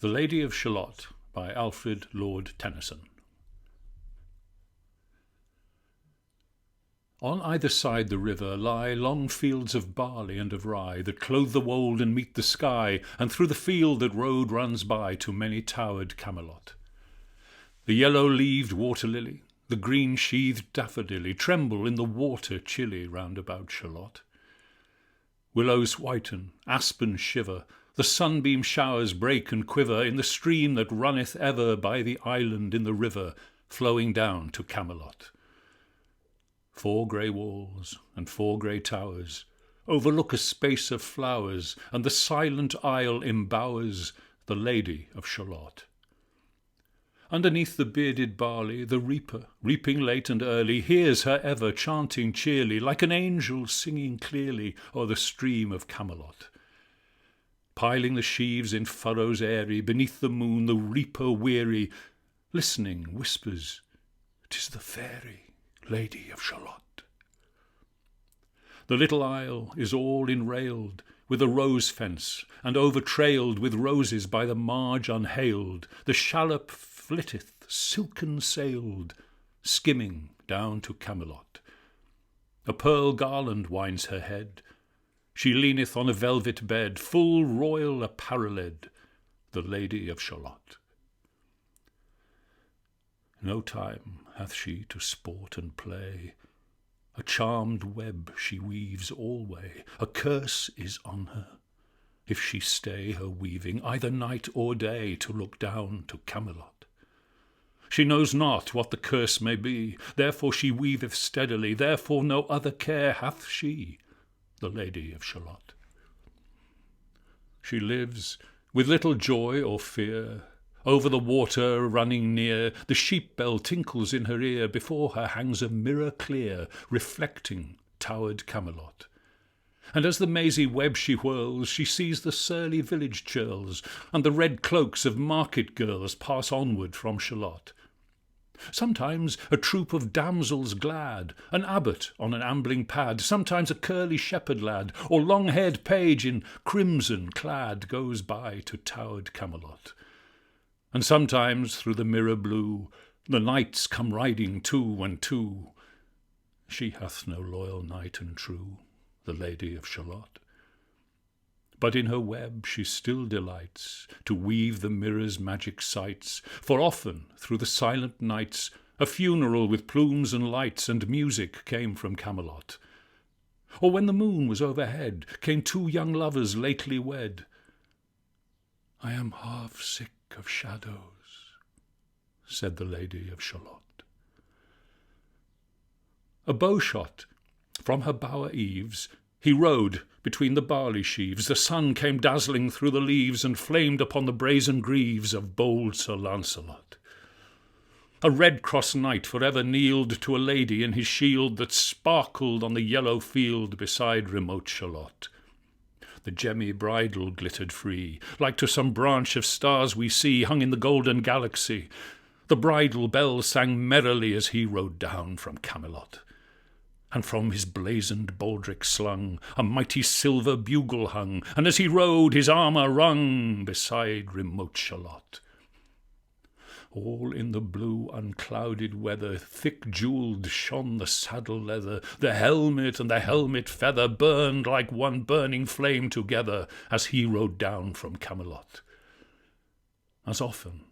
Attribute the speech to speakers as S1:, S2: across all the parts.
S1: The Lady of Shallot by Alfred Lord Tennyson. On either side the river lie long fields of barley and of rye, that clothe the wold and meet the sky, and through the field that road runs by to many-towered Camelot. The yellow-leaved water-lily, the green-sheathed daffodilly, tremble in the water chilly round about Shalott. Willows whiten, aspens shiver, the sunbeam showers break and quiver in the stream that runneth ever by the island in the river, flowing down to Camelot. 4 grey walls and 4 grey towers overlook a space of flowers, and the silent isle embowers the Lady of Shallot. Underneath the bearded barley, the reaper, reaping late and early, hears her ever chanting cheerly, like an angel singing clearly o'er the stream of Camelot. Piling the sheaves in furrows airy, beneath the moon the reaper weary, listening whispers, "'Tis the fairy Lady of Shallot." The little isle is all enrailed with a rose fence, and overtrailed with roses by the marge unhailed. The shallop flitteth, silken sailed, skimming down to Camelot. A pearl garland winds her head, she leaneth on a velvet bed, full royal apparelled, the Lady of Shallot. No time hath she to sport and play, a charmed web she weaves alway. A curse is on her, if she stay her weaving, either night or day, to look down to Camelot. She knows not what the curse may be, therefore she weaveth steadily, therefore no other care hath she, the Lady of Shallot. She lives with little joy or fear, over the water running near. The sheep bell tinkles in her ear, before her hangs a mirror clear, reflecting towered Camelot. And as the mazy web she whirls, she sees the surly village churls, and the red cloaks of market girls pass onward from Shalott. Sometimes a troop of damsels glad, an abbot on an ambling pad, sometimes a curly shepherd lad, or long-haired page in crimson clad, goes by to towered Camelot. And sometimes through the mirror blue the knights come riding 2 and 2. She hath no loyal knight and true, the Lady of Shallot. But in her web she still delights to weave the mirror's magic sights, for often through the silent nights a funeral with plumes and lights and music came from Camelot. Or when the moon was overhead came 2 young lovers lately wed. "I am half sick of shadows," said the Lady of Shallot. A bowshot from her bower eaves he rode between the barley sheaves. The sun came dazzling through the leaves, and flamed upon the brazen greaves of bold Sir Lancelot. A red-cross knight for ever kneeled to a lady in his shield, that sparkled on the yellow field beside remote Shalott. The gemmy bridle glittered free, like to some branch of stars we see hung in the golden galaxy. The bridle bells sang merrily as he rode down from Camelot. And from his blazoned baldric slung a mighty silver bugle hung, and as he rode his armour rung beside remote Shalott. All in the blue unclouded weather thick jewelled shone the saddle leather, the helmet and the helmet feather burned like one burning flame together as he rode down from Camelot. As often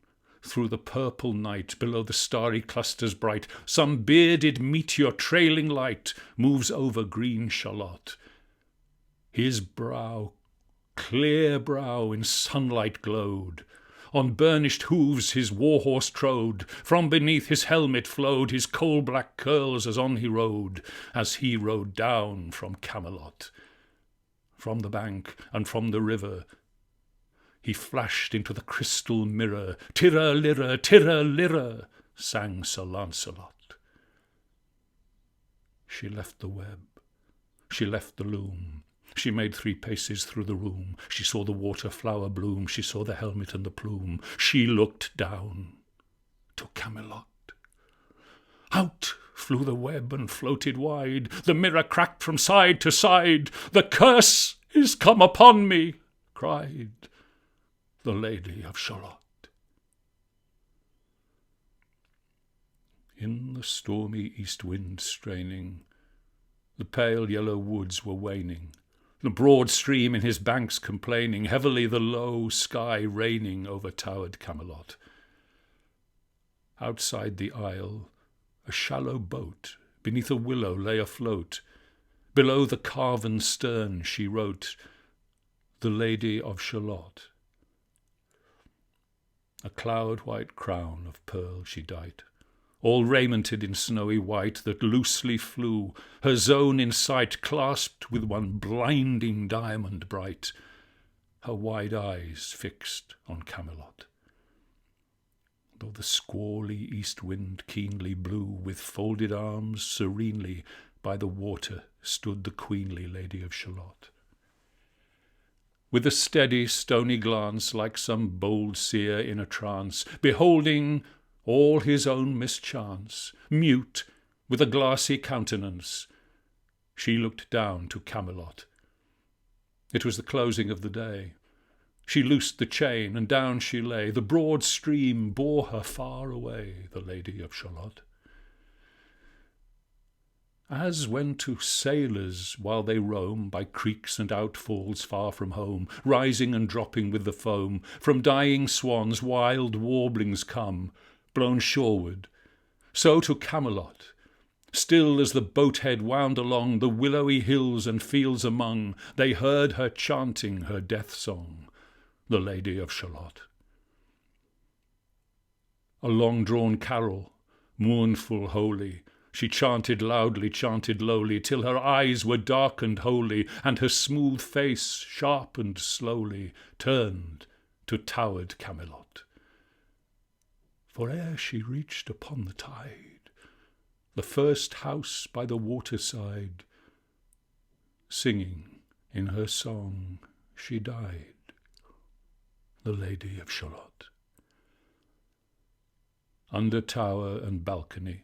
S1: through the purple night, below the starry clusters bright, some bearded meteor trailing light moves over green Shalott. His brow, clear brow, in sunlight glowed, on burnished hooves his war-horse trode, from beneath his helmet flowed his coal-black curls as on he rode down from Camelot. From the bank and from the river he flashed into the crystal mirror. "Tirra-lirra, tirra-lirra," sang Sir Lancelot. She left the web, she left the loom, she made 3 paces through the room. She saw the water-flower bloom, she saw the helmet and the plume. She looked down to Camelot. Out flew the web and floated wide, the mirror cracked from side to side. "The curse is come upon me," cried the Lady of Shallot. In the stormy east wind straining, the pale yellow woods were waning, the broad stream in his banks complaining, heavily the low sky raining over towered Camelot. Outside the isle, a shallow boat beneath a willow lay afloat. Below the carven stern she wrote, the Lady of Shallot. A cloud-white crown of pearl she dight, all raimented in snowy white that loosely flew, her zone in sight clasped with one blinding diamond bright, her wide eyes fixed on Camelot. Though the squally east wind keenly blew, with folded arms serenely by the water stood the queenly Lady of Shallot. With a steady stony glance, like some bold seer in a trance, beholding all his own mischance, mute with a glassy countenance, she looked down to Camelot. It was the closing of the day. She loosed the chain, and down she lay. The broad stream bore her far away, the Lady of Shallot. As when to sailors, while they roam by creeks and outfalls far from home, rising and dropping with the foam, from dying swans wild warblings come, blown shoreward, so to Camelot, still as the boat-head wound along the willowy hills and fields among, they heard her chanting her death-song, the Lady of Shallot. A long-drawn carol, mournful, holy, she chanted loudly, chanted lowly, till her eyes were darkened wholly, and her smooth face, sharpened slowly, turned to towered Camelot. For ere she reached upon the tide, the first house by the waterside, singing in her song she died, the Lady of Shallot. Under tower and balcony,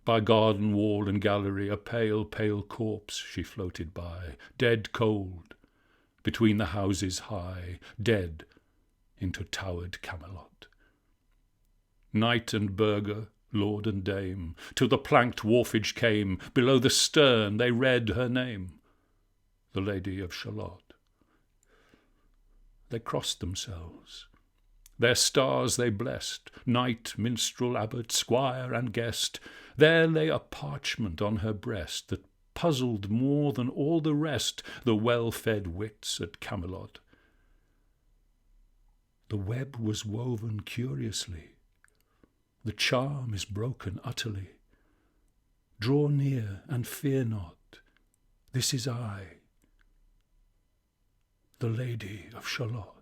S1: by garden wall and gallery, a pale, pale corpse she floated by, dead cold, between the houses high, dead into towered Camelot. Knight and burgher, lord and dame, to the planked wharfage came, below the stern they read her name, the Lady of Shallot. They crossed themselves, their stars they blessed, knight, minstrel, abbot, squire, and guest. There lay a parchment on her breast that puzzled more than all the rest the well-fed wits at Camelot. The web was woven curiously, the charm is broken utterly. Draw near and fear not, this is I, the Lady of Shallot.